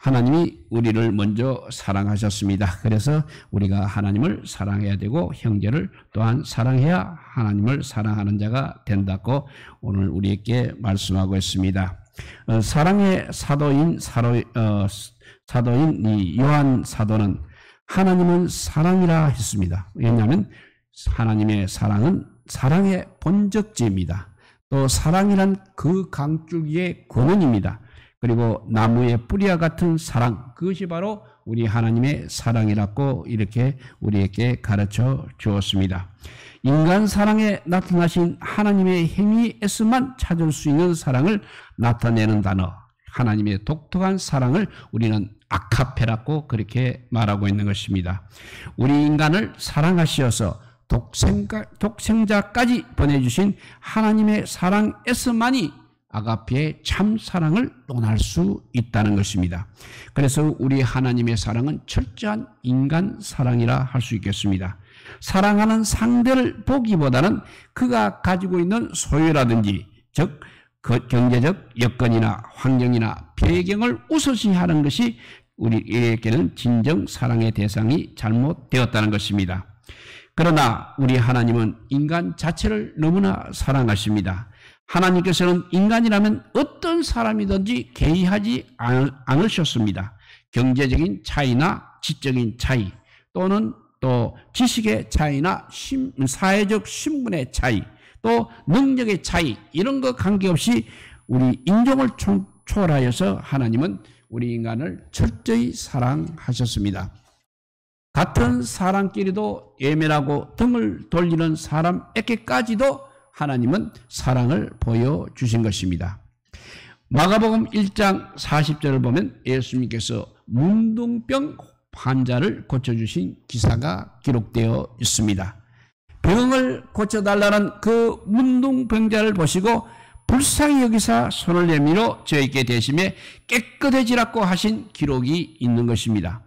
하나님이 우리를 먼저 사랑하셨습니다. 그래서 우리가 하나님을 사랑해야 되고 형제를 또한 사랑해야 하나님을 사랑하는 자가 된다고 오늘 우리에게 말씀하고 있습니다. 사랑의 사도인 이 요한 사도는 하나님은 사랑이라 했습니다. 왜냐하면 하나님의 사랑은 사랑의 본적지입니다. 또 사랑이란 그 강줄기의 근원입니다. 그리고 나무의 뿌리와 같은 사랑, 그것이 바로 우리 하나님의 사랑이라고 이렇게 우리에게 가르쳐 주었습니다. 인간 사랑에 나타나신 하나님의 행위에서만 찾을 수 있는 사랑을 나타내는 단어, 하나님의 독특한 사랑을 우리는 아카페라고 그렇게 말하고 있는 것입니다. 우리 인간을 사랑하시어서 독생자까지 보내주신 하나님의 사랑에서만이 아가페의 참 사랑을 논할 수 있다는 것입니다. 그래서 우리 하나님의 사랑은 철저한 인간 사랑이라 할 수 있겠습니다. 사랑하는 상대를 보기보다는 그가 가지고 있는 소유라든지 즉 경제적 여건이나 환경이나 배경을 우선시하는 것이 우리에게는 진정 사랑의 대상이 잘못되었다는 것입니다. 그러나 우리 하나님은 인간 자체를 너무나 사랑하십니다. 하나님께서는 인간이라면 어떤 사람이든지 개의하지 않으셨습니다. 경제적인 차이나 지적인 차이 또는 또 지식의 차이나 사회적 신분의 차이 또 능력의 차이 이런 것 관계없이 우리 인종을 초월하여서 하나님은 우리 인간을 철저히 사랑하셨습니다. 같은 사람끼리도 예민하고 등을 돌리는 사람에게까지도 하나님은 사랑을 보여주신 것입니다. 마가복음 1장 40절을 보면 예수님께서 문둥병 환자를 고쳐주신 기사가 기록되어 있습니다. 병을 고쳐달라는 그 문둥병자를 보시고 불쌍히 여기사 손을 내밀어 저에게 대심에 깨끗해지라고 하신 기록이 있는 것입니다.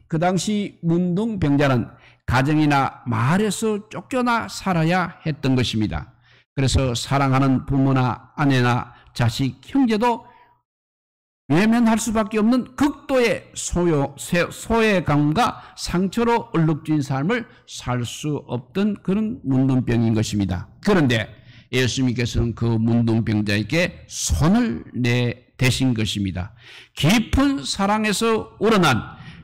그 당시 문둥병자는 가정이나 마을에서 쫓겨나 살아야 했던 것입니다. 그래서 사랑하는 부모나 아내나 자식, 형제도 외면할 수밖에 없는 극도의 소외감과 상처로 얼룩진 삶을 살 수 없던 그런 문둥병인 것입니다. 그런데 예수님께서는 그 문둥병자에게 손을 내대신 것입니다. 깊은 사랑에서 우러난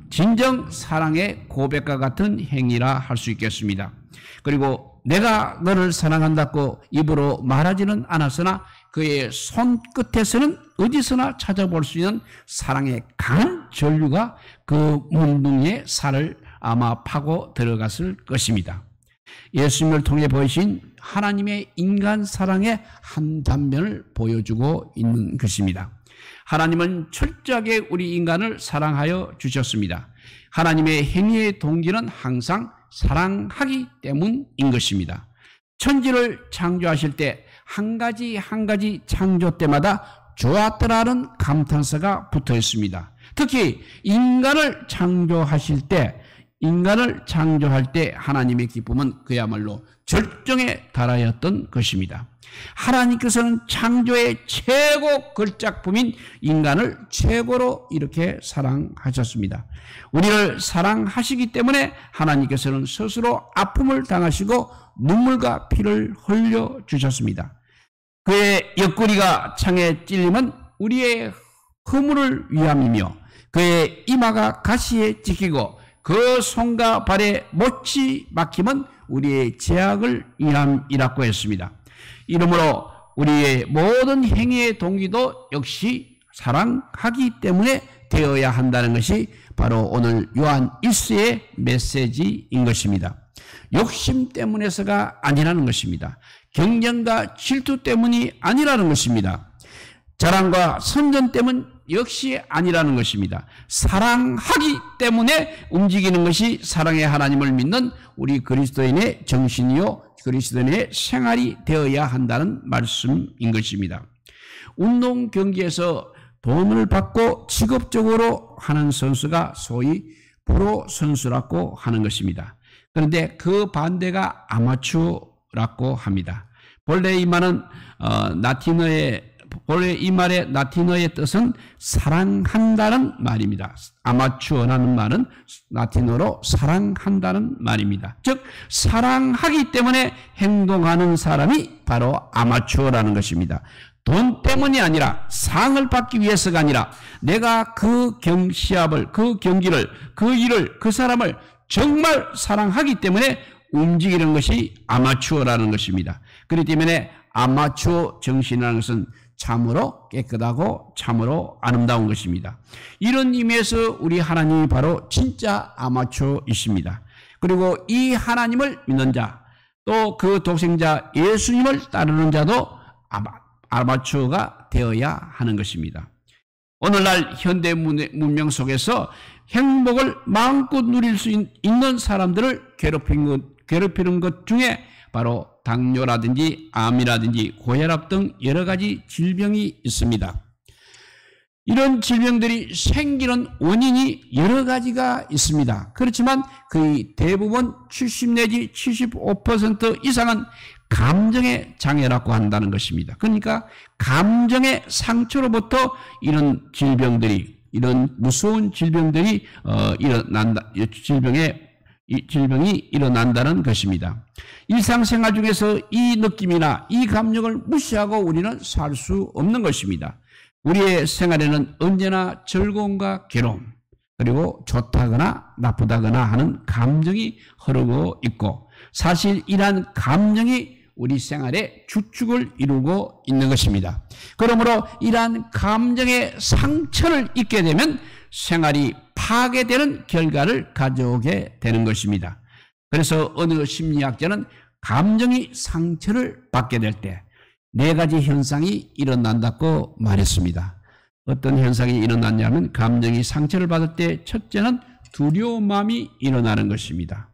진정 사랑의 고백과 같은 행위라 할 수 있겠습니다. 그리고 내가 너를 사랑한다고 입으로 말하지는 않았으나 그의 손끝에서는 어디서나 찾아볼 수 있는 사랑의 강한 전류가 그 문둥이의 살을 아마 파고 들어갔을 것입니다. 예수님을 통해 보이신 하나님의 인간 사랑의 한 단면을 보여주고 있는 것입니다. 하나님은 철저하게 우리 인간을 사랑하여 주셨습니다. 하나님의 행위의 동기는 항상 사랑하기 때문인 것입니다. 천지를 창조하실 때 한 가지 한 가지 창조 때마다 좋았더라는 감탄사가 붙어 있습니다. 특히 인간을 창조할 때 하나님의 기쁨은 그야말로 절정에 달하였던 것입니다. 하나님께서는 창조의 최고 걸작품인 인간을 최고로 이렇게 사랑하셨습니다. 우리를 사랑하시기 때문에 하나님께서는 스스로 아픔을 당하시고 눈물과 피를 흘려주셨습니다. 그의 옆구리가 창에 찔림은 우리의 허물을 위함이며 그의 이마가 가시에 찍히고 그 손과 발에 못이 막힘은 우리의 죄악을 위함이라고 했습니다. 이러므로 우리의 모든 행위의 동기도 역시 사랑하기 때문에 되어야 한다는 것이 바로 오늘 요한 1서의 메시지인 것입니다. 욕심 때문에서가 아니라는 것입니다. 경쟁과 질투 때문이 아니라는 것입니다. 자랑과 선전 때문 역시 아니라는 것입니다. 사랑하기 때문에 움직이는 것이 사랑의 하나님을 믿는 우리 그리스도인의 정신이요 그리스도인의 생활이 되어야 한다는 말씀인 것입니다. 운동 경기에서 돈을 받고 직업적으로 하는 선수가 소위 프로 선수라고 하는 것입니다. 그런데 그 반대가 아마추어라고 합니다. 본래 이 말은 라틴어의 본래 이 말의 라틴어의 뜻은 사랑한다는 말입니다. 아마추어라는 말은 라틴어로 사랑한다는 말입니다. 즉 사랑하기 때문에 행동하는 사람이 바로 아마추어라는 것입니다. 돈 때문이 아니라, 상을 받기 위해서가 아니라, 내가 그 시합을, 그 경기를, 그 일을, 그 사람을 정말 사랑하기 때문에 움직이는 것이 아마추어라는 것입니다. 그렇기 때문에 아마추어 정신이라는 것은 참으로 깨끗하고 참으로 아름다운 것입니다. 이런 의미에서 우리 하나님이 바로 진짜 아마추어이십니다. 그리고 이 하나님을 믿는 자, 또 그 독생자 예수님을 따르는 자도 아마추어가 되어야 하는 것입니다. 오늘날 현대 문명 속에서 행복을 마음껏 누릴 수 있는 사람들을 괴롭히는 것 중에 바로 당뇨라든지 암이라든지 고혈압 등 여러 가지 질병이 있습니다. 이런 질병들이 생기는 원인이 여러 가지가 있습니다. 그렇지만 거의 대부분 70 내지 75% 이상은 감정의 장애라고 한다는 것입니다. 그러니까 감정의 상처로부터 이런 질병들이, 이런 무서운 질병들이 질병이 일어난다는 것입니다. 일상생활 중에서 이 느낌이나 이 감정을 무시하고 우리는 살 수 없는 것입니다. 우리의 생활에는 언제나 즐거움과 괴로움, 그리고 좋다거나 나쁘다거나 하는 감정이 흐르고 있고, 사실 이러한 감정이 우리 생활의 주축을 이루고 있는 것입니다. 그러므로 이러한 감정의 상처를 입게 되면 생활이 파괴되는 결과를 가져오게 되는 것입니다. 그래서 어느 심리학자는 감정이 상처를 받게 될 때 네 가지 현상이 일어난다고 말했습니다. 어떤 현상이 일어났냐면, 감정이 상처를 받을 때 첫째는 두려운 마음이 일어나는 것입니다.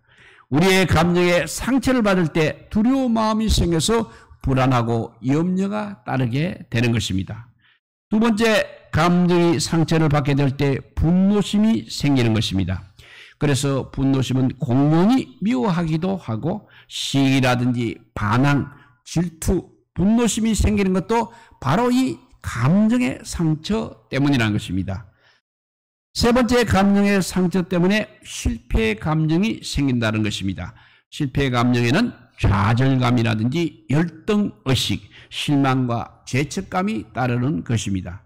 우리의 감정에 상처를 받을 때 두려운 마음이 생겨서 불안하고 염려가 따르게 되는 것입니다. 두 번째, 감정이 상처를 받게 될 때 분노심이 생기는 것입니다. 그래서 분노심은 공연히 미워하기도 하고, 시기라든지 반항, 질투, 분노심이 생기는 것도 바로 이 감정의 상처 때문이라는 것입니다. 세 번째, 감정의 상처 때문에 실패의 감정이 생긴다는 것입니다. 실패의 감정에는 좌절감이라든지 열등의식, 실망과 죄책감이 따르는 것입니다.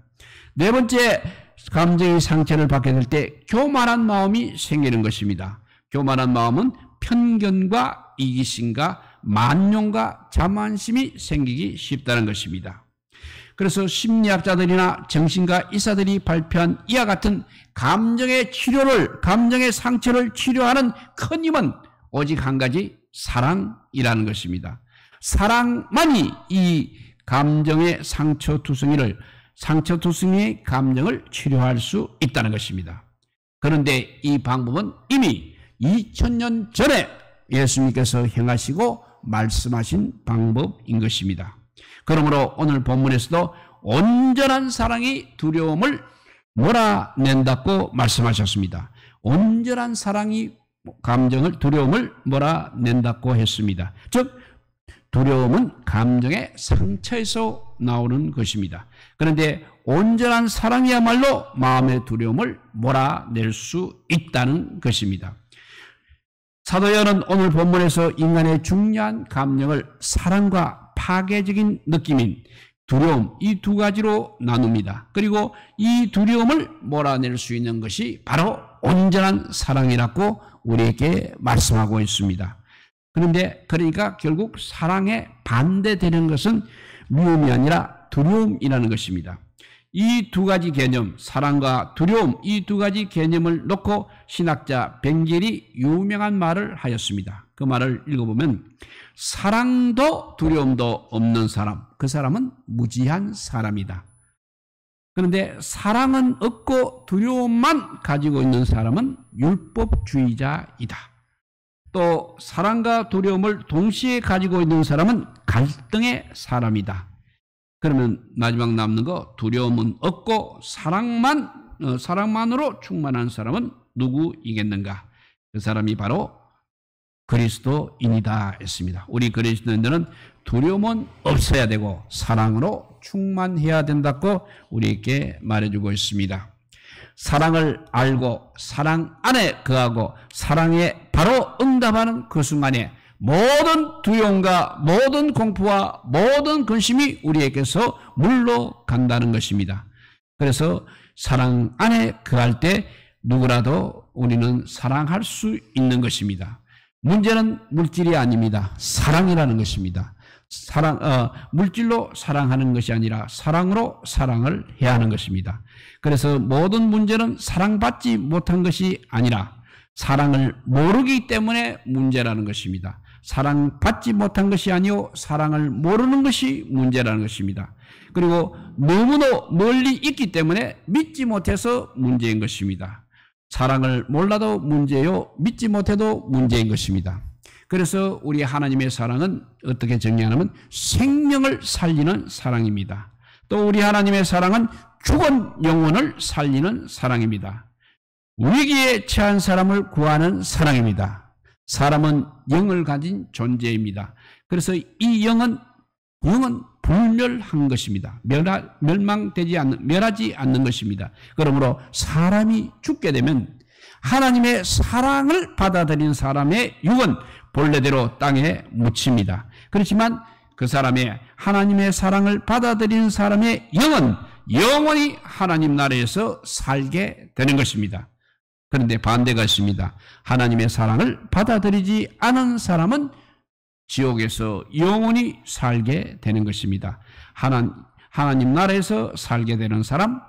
네 번째, 감정의 상처를 받게 될 때 교만한 마음이 생기는 것입니다. 교만한 마음은 편견과 이기심과 만용과 자만심이 생기기 쉽다는 것입니다. 그래서 심리학자들이나 정신과 의사들이 발표한 이와 같은 감정의 치료를, 감정의 상처를 치료하는 큰 힘은 오직 한 가지, 사랑이라는 것입니다. 사랑만이 이 감정의 상처투성이의 감정을 치료할 수 있다는 것입니다. 그런데 이 방법은 이미 2000년 전에 예수님께서 행하시고 말씀하신 방법인 것입니다. 그러므로 오늘 본문에서도 온전한 사랑이 두려움을 몰아낸다고 말씀하셨습니다. 온전한 사랑이 두려움을 몰아낸다고 했습니다. 즉 두려움은 감정의 상처에서 나오는 것입니다. 그런데 온전한 사랑이야말로 마음의 두려움을 몰아낼 수 있다는 것입니다. 사도 요한은 오늘 본문에서 인간의 중요한 감정을 사랑과 파괴적인 느낌인 두려움, 이 두 가지로 나눕니다. 그리고 이 두려움을 몰아낼 수 있는 것이 바로 온전한 사랑이라고 우리에게 말씀하고 있습니다. 그러니까 결국 사랑에 반대되는 것은 미움이 아니라 두려움이라는 것입니다. 이 두 가지 개념, 사랑과 두려움, 이 두 가지 개념을 놓고 신학자 벵겔이 유명한 말을 하였습니다. 그 말을 읽어보면, 사랑도 두려움도 없는 사람, 그 사람은 무지한 사람이다. 그런데 사랑은 없고 두려움만 가지고 있는 사람은 율법주의자이다. 또 사랑과 두려움을 동시에 가지고 있는 사람은 갈등의 사람이다. 그러면 마지막 남는 거, 두려움은 없고 사랑만으로 충만한 사람은 누구이겠는가? 그 사람이 바로 그리스도인이다 했습니다. 우리 그리스도인들은 두려움은 없어야 되고 사랑으로 충만해야 된다고 우리에게 말해주고 있습니다. 사랑을 알고 사랑 안에 거하고 사랑에 바로 응답하는 그 순간에 모든 두려움과 모든 공포와 모든 근심이 우리에게서 물러간다는 것입니다. 그래서 사랑 안에 거할 때 누구라도 우리는 사랑할 수 있는 것입니다. 문제는 물질이 아닙니다. 사랑이라는 것입니다. 물질로 사랑하는 것이 아니라 사랑으로 사랑을 해야 하는 것입니다. 그래서 모든 문제는 사랑받지 못한 것이 아니라 사랑을 모르기 때문에 문제라는 것입니다. 사랑받지 못한 것이 아니오 사랑을 모르는 것이 문제라는 것입니다. 그리고 너무도 멀리 있기 때문에 믿지 못해서 문제인 것입니다. 사랑을 몰라도 문제요, 믿지 못해도 문제인 것입니다. 그래서 우리 하나님의 사랑은 어떻게 정의하냐면 생명을 살리는 사랑입니다. 또 우리 하나님의 사랑은 죽은 영혼을 살리는 사랑입니다. 위기에 처한 사람을 구하는 사랑입니다. 사람은 영을 가진 존재입니다. 그래서 이 영은 불멸한 것입니다. 멸하지 않는 것입니다. 그러므로 사람이 죽게 되면 하나님의 사랑을 받아들인 사람의 육은 본래대로 땅에 묻힙니다. 그렇지만 그 사람의 하나님의 사랑을 받아들인 사람의 영은 영원히 하나님 나라에서 살게 되는 것입니다. 그런데 반대가 있습니다. 하나님의 사랑을 받아들이지 않은 사람은 지옥에서 영원히 살게 되는 것입니다. 하나님 나라에서 살게 되는 사람,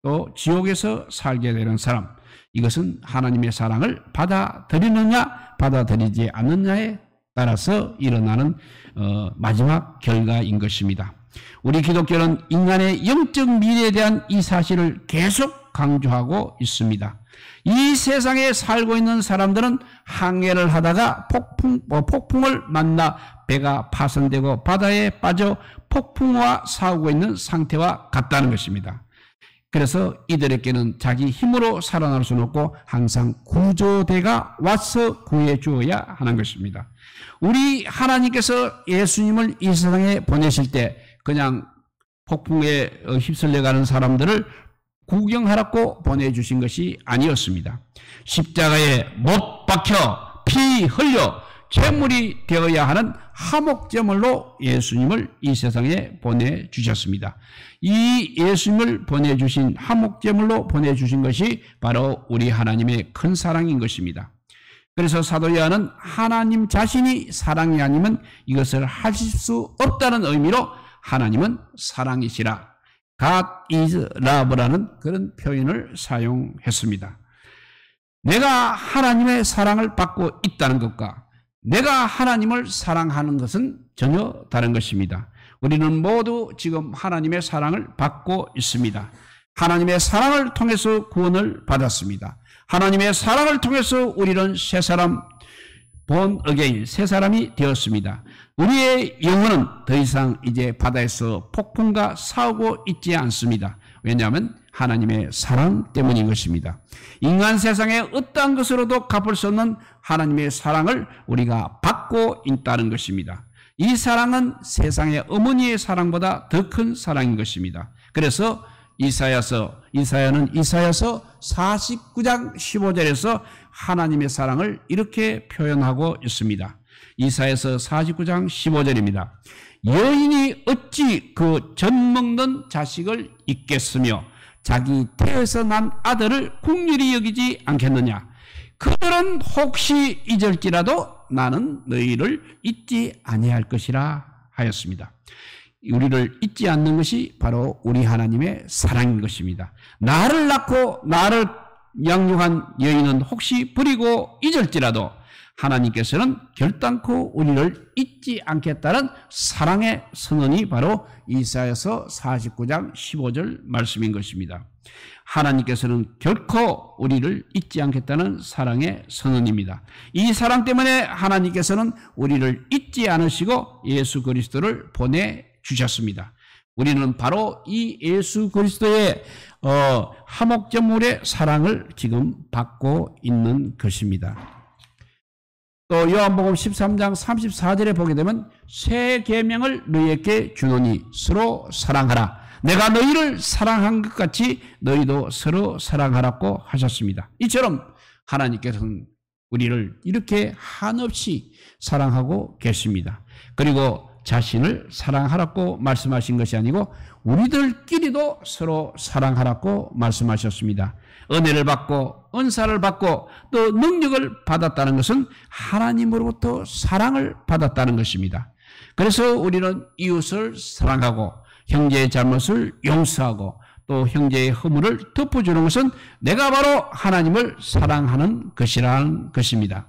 또 지옥에서 살게 되는 사람, 이것은 하나님의 사랑을 받아들이느냐 받아들이지 않느냐에 따라서 일어나는 마지막 결과인 것입니다. 우리 기독교는 인간의 영적 미래에 대한 이 사실을 계속 강조하고 있습니다. 이 세상에 살고 있는 사람들은 항해를 하다가 폭풍을 만나 배가 파손되고 바다에 빠져 폭풍과 싸우고 있는 상태와 같다는 것입니다. 그래서 이들에게는 자기 힘으로 살아날 수는 없고 항상 구조대가 와서 구해 주어야 하는 것입니다. 우리 하나님께서 예수님을 이 세상에 보내실 때 그냥 폭풍에 휩쓸려가는 사람들을 구경하라고 보내주신 것이 아니었습니다. 십자가에 못 박혀 피 흘려 제물이 되어야 하는 화목제물로 예수님을 이 세상에 보내주셨습니다. 이 예수님을 보내주신 화목제물로 보내주신 것이 바로 우리 하나님의 큰 사랑인 것입니다. 그래서 사도 요한은 하나님 자신이 사랑이 아니면 이것을 하실 수 없다는 의미로 하나님은 사랑이시라, God is love라는 그런 표현을 사용했습니다. 내가 하나님의 사랑을 받고 있다는 것과 내가 하나님을 사랑하는 것은 전혀 다른 것입니다. 우리는 모두 지금 하나님의 사랑을 받고 있습니다. 하나님의 사랑을 통해서 구원을 받았습니다. 하나님의 사랑을 통해서 우리는 새 사람, born again, 새 사람이 되었습니다. 우리의 영혼은 더 이상 이제 바다에서 폭풍과 싸우고 있지 않습니다. 왜냐하면 하나님의 사랑 때문인 것입니다. 인간 세상에 어떠한 것으로도 갚을 수 없는 하나님의 사랑을 우리가 받고 있다는 것입니다. 이 사랑은 세상의 어머니의 사랑보다 더 큰 사랑인 것입니다. 그래서 이사야는 이사야서 49장 15절에서 하나님의 사랑을 이렇게 표현하고 있습니다. 이사야서 49장 15절입니다. 여인이 어찌 그 젖먹는 자식을 잊겠으며 자기 태에서 난 아들을 긍휼히 여기지 않겠느냐. 그들은 혹시 잊을지라도 나는 너희를 잊지 아니할 것이라 하였습니다. 우리를 잊지 않는 것이 바로 우리 하나님의 사랑인 것입니다. 나를 낳고 나를 양육한 여인은 혹시 버리고 잊을지라도 하나님께서는 결단코 우리를 잊지 않겠다는 사랑의 선언이 바로 이사야서 49장 15절 말씀인 것입니다. 하나님께서는 결코 우리를 잊지 않겠다는 사랑의 선언입니다. 이 사랑 때문에 하나님께서는 우리를 잊지 않으시고 예수 그리스도를 보내주셨습니다. 우리는 바로 이 예수 그리스도의 화목제물의 사랑을 지금 받고 있는 것입니다. 또 요한복음 13장 34절에 보게 되면 새 계명을 너희에게 주노니 서로 사랑하라. 내가 너희를 사랑한 것 같이 너희도 서로 사랑하라고 하셨습니다. 이처럼 하나님께서는 우리를 이렇게 한없이 사랑하고 계십니다. 그리고 자신을 사랑하라고 말씀하신 것이 아니고 우리들끼리도 서로 사랑하라고 말씀하셨습니다. 은혜를 받고 은사를 받고 또 능력을 받았다는 것은 하나님으로부터 사랑을 받았다는 것입니다. 그래서 우리는 이웃을 사랑하고 형제의 잘못을 용서하고 또 형제의 허물을 덮어주는 것은 내가 바로 하나님을 사랑하는 것이라는 것입니다.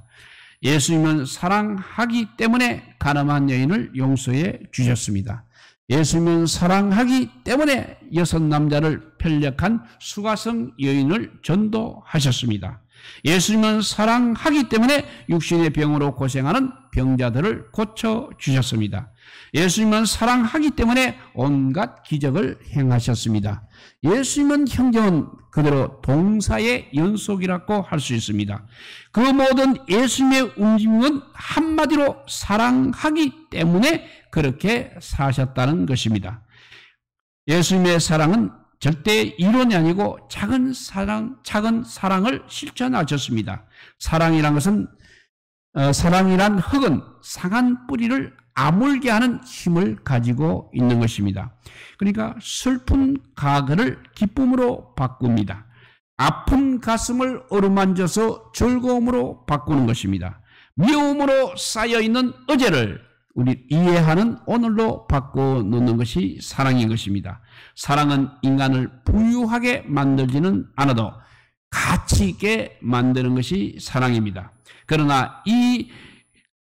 예수님은 사랑하기 때문에 가늠한 여인을 용서해 주셨습니다. 예수님은 사랑하기 때문에 6 남자를 편력한 수가성 여인을 전도하셨습니다. 예수님은 사랑하기 때문에 육신의 병으로 고생하는 병자들을 고쳐주셨습니다. 예수님은 사랑하기 때문에 온갖 기적을 행하셨습니다. 예수님은 형제는 그대로 동사의 연속이라고 할 수 있습니다. 그 모든 예수님의 움직임은 한마디로 사랑하기 때문에 그렇게 사셨다는 것입니다. 예수님의 사랑은 절대 이론이 아니고 작은 사랑을 실천하셨습니다. 사랑이란 흙은 상한 뿌리를 아물게 하는 힘을 가지고 있는 것입니다. 그러니까 슬픈 가글을 기쁨으로 바꿉니다. 아픈 가슴을 어루만져서 즐거움으로 바꾸는 것입니다. 미움으로 쌓여있는 어제를 우리 이해하는 오늘로 바꿔놓는 것이 사랑인 것입니다. 사랑은 인간을 부유하게 만들지는 않아도 가치 있게 만드는 것이 사랑입니다. 그러나 이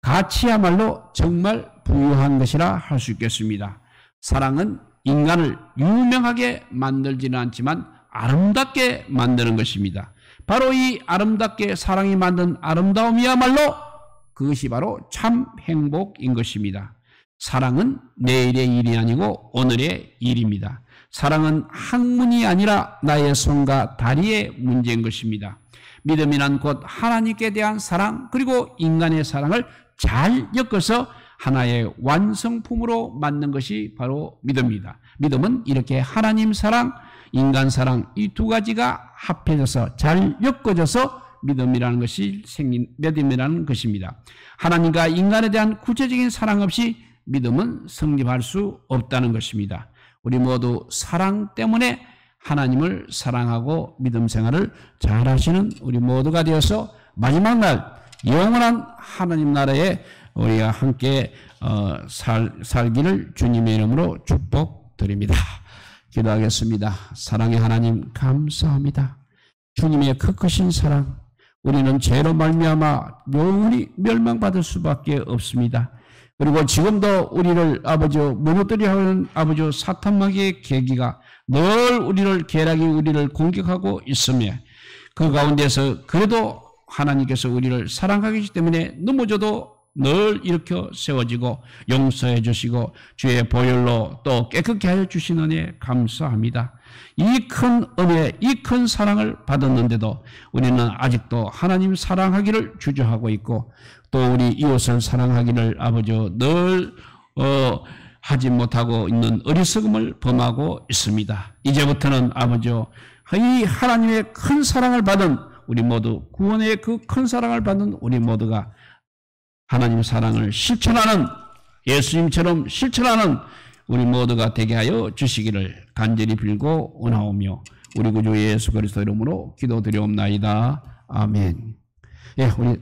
가치야말로 정말 부유한 것이라 할 수 있겠습니다. 사랑은 인간을 유명하게 만들지는 않지만 아름답게 만드는 것입니다. 바로 이 아름답게 사랑이 만든 아름다움이야말로 그것이 바로 참 행복인 것입니다. 사랑은 내일의 일이 아니고 오늘의 일입니다. 사랑은 학문이 아니라 나의 손과 다리의 문제인 것입니다. 믿음이란 곧 하나님께 대한 사랑 그리고 인간의 사랑을 잘 엮어서 하나의 완성품으로 만든 것이 바로 믿음입니다. 믿음은 이렇게 하나님 사랑, 인간 사랑 이 두 가지가 합해져서 잘 엮어져서 믿음이라는 것이 생긴 믿음이라는 것입니다. 하나님과 인간에 대한 구체적인 사랑 없이 믿음은 성립할 수 없다는 것입니다. 우리 모두 사랑 때문에 하나님을 사랑하고 믿음 생활을 잘 하시는 우리 모두가 되어서 마지막 날 영원한 하나님 나라에 우리가 함께 살기를 주님의 이름으로 축복드립니다. 기도하겠습니다. 사랑의 하나님 감사합니다. 주님의 크신 사랑, 우리는 죄로 말미암아 영원히 멸망받을 수밖에 없습니다. 그리고 지금도 우리를 아버지 무너뜨려 하는 아버지 사탄마귀의 계기가 늘 우리를 계략이 우리를 공격하고 있으며 그 가운데서 그래도 하나님께서 우리를 사랑하기 때문에 넘어져도 늘 일으켜 세워지고 용서해 주시고 주의 보혈로 또 깨끗게 하여 주신 은혜 감사합니다. 이 큰 은혜, 이 큰 사랑을 받았는데도 우리는 아직도 하나님 사랑하기를 주저하고 있고 또 우리 이웃을 사랑하기를 아버지 늘 하지 못하고 있는 어리석음을 범하고 있습니다. 이제부터는 아버지 이 하나님의 큰 사랑을 받은 우리 모두 구원의 그 큰 사랑을 받는 우리 모두가 하나님 사랑을 실천하는 예수님처럼 실천하는 우리 모두가 되게 하여 주시기를 간절히 빌고 원하오며 우리 구주 예수 그리스도 이름으로 기도드리옵나이다. 아멘. 예, 우리